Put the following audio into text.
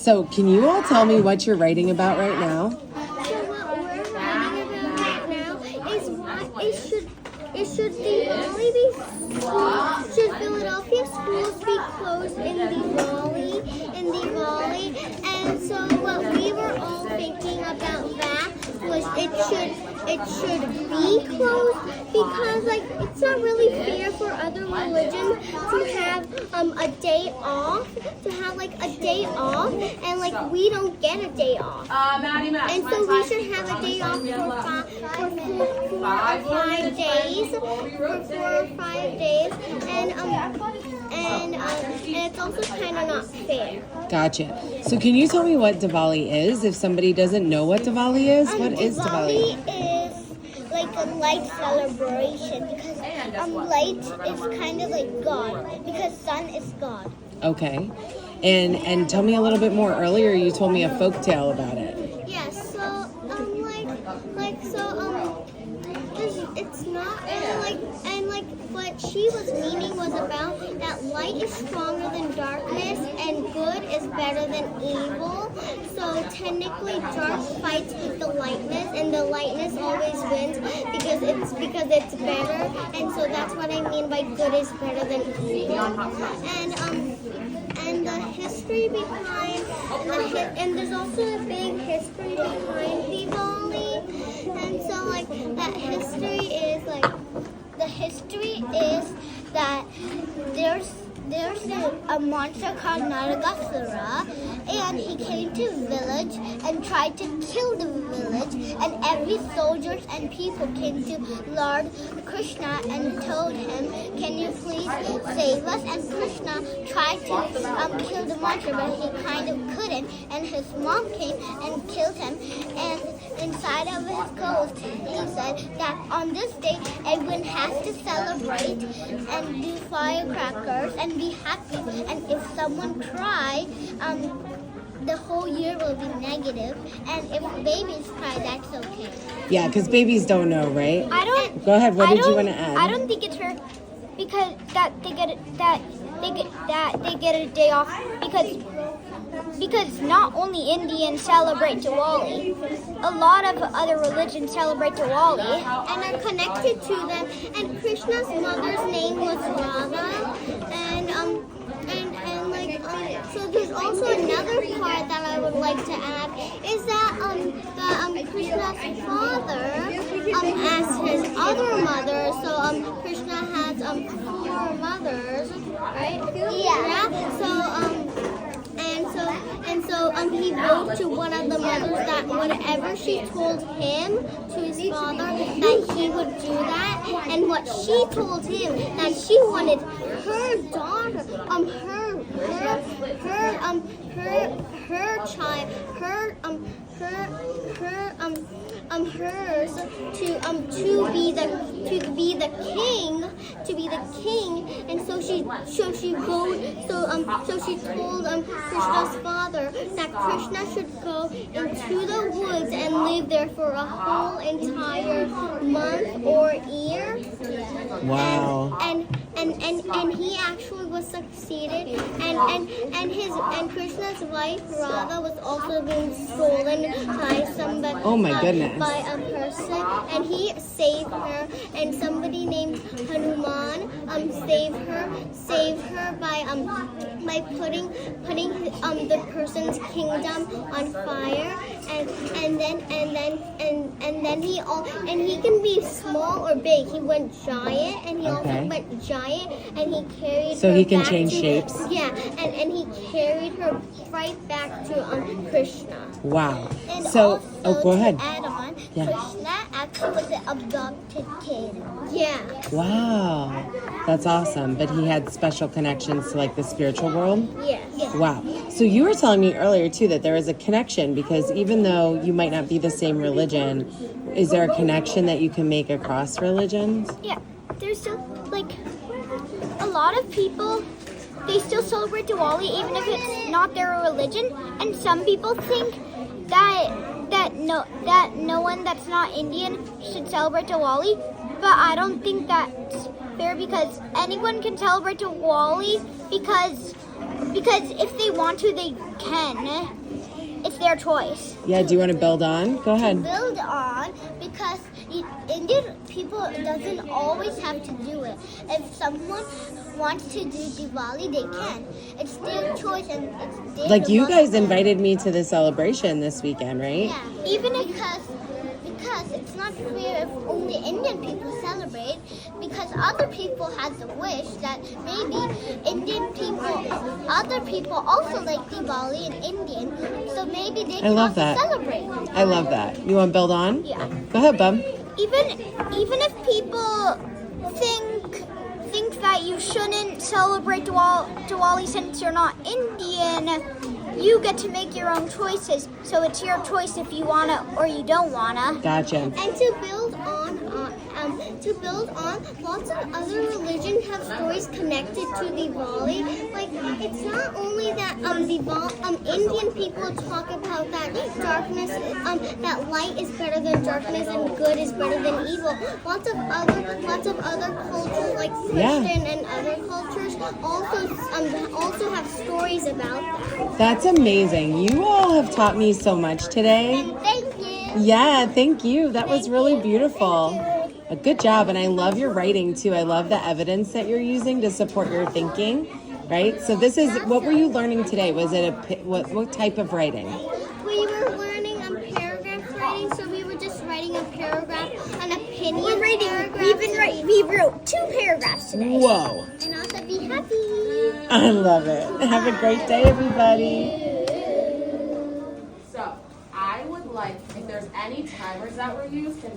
So can you all tell me what you're writing about right now? So what we're writing about right now is what should Diwali be should Philadelphia schools be closed in Diwali? And so what we were all thinking about that was it should be closed because like it's not really fair for other religions to have a day off, and like we don't get a day off. And so we should have a day off for 4 or 5 days, and it's also kind of not fair. Gotcha. So can you tell me what Diwali is? If somebody doesn't know what Diwali is, what is Diwali? Diwali is like a light celebration because light is kind of like God because sun is God. Okay. And tell me a little bit more. Earlier you told me a folk tale about it. Yeah, so it's not really what she was meaning was about that light is stronger than darkness and good is better than evil. So technically dark fights with the lightness and the lightness always wins because it's better, and so that's what I mean by good is better than evil. And the history behind and there's also a big history behind Diwali, and so like that history is that there's a monster called Naragasura, and he came to a village and tried to kill the village, and every soldiers and people came to Lord Krishna and told him, can you please save us? And Krishna tried to kill the monster, but he kind of couldn't, and his mom came and killed him, and inside of his ghost he said that on this day everyone has to celebrate and do firecrackers and be happy, and if someone cry, the whole year will be negative, and if babies cry, that's okay. Yeah, because babies don't know, right? Go ahead. What did you want to add? I don't think it's fair because they get a day off because not only Indians celebrate Diwali, a lot of other religions celebrate Diwali and are connected to them. And Krishna's mother's name was Radha, so there's also another part that I would like to add is that Krishna's father asked his other mother. So Krishna has 4 mothers, right? Yeah. So he wrote to one of the mothers that whatever she told him to his father that he would do that, and what she told him that she wanted her daughter, hers to be the king, and so she told Krishna's father that Krishna should go into the woods and live there for a whole entire month or year. Wow. And he actually was succeeded, and Krishna's wife Radha was also being stolen by somebody. Oh my goodness. By a person, and he saved her, and somebody named Hanuman saved her by putting the person's kingdom on fire, and then he can be small or big. He went giant, and he also went giant, and he carried. So her he can back change to, shapes. Yeah, and he carried her right back to Krishna. Wow. And So, also, go ahead. To add on, Yeah. Krishna actually was an adopted kid. Yeah. Wow. That's awesome. But he had special connections to like the spiritual world? Yes. Wow. So you were telling me earlier too that there is a connection because even though you might not be the same religion, is there a connection that you can make across religions? Yeah, there's still like a lot of people. They still celebrate Diwali even if it's not their religion, and some people think that no one that's not Indian should celebrate Diwali, but I don't think that's fair because anyone can celebrate Diwali because because if they want to, they can. It's their choice. Yeah, do you want to build on? Go ahead. Build on because Indian people doesn't always have to do it. If someone wants to do Diwali, they can. It's their choice and it's their Like you guys democracy. invited me to the celebration this weekend, right? Yeah, even because it's not fair if only Indian people celebrate, because other people has a wish that maybe other people also like Diwali and Indian, so maybe they I can love also that. celebrate. I love that. You want to build on? Yeah. Go ahead, bub. Even if people think that you shouldn't celebrate Diwali since you're not Indian, you get to make your own choices. So it's your choice if you wanna or you don't wanna. Gotcha. And to build on, lots of other religions have stories connected to Diwali. Like it's not only that Indian people talk about that darkness, that light is better than darkness and good is better than evil. Lots of other cultures like Christian and other cultures also have stories about that. That's amazing. You all have taught me so much today. And thank you. Yeah, thank you. That was really beautiful. A good job. And I love your writing too. I love the evidence that you're using to support your thinking, right? So this is, what were you learning today? Was it what type of writing? We were learning paragraph writing, so we were just writing a paragraph, an opinion paragraph. We wrote 2 paragraphs today. Whoa. And also be happy. I love it. Have a great day, everybody. So I would like, if there's any timers that were used, can those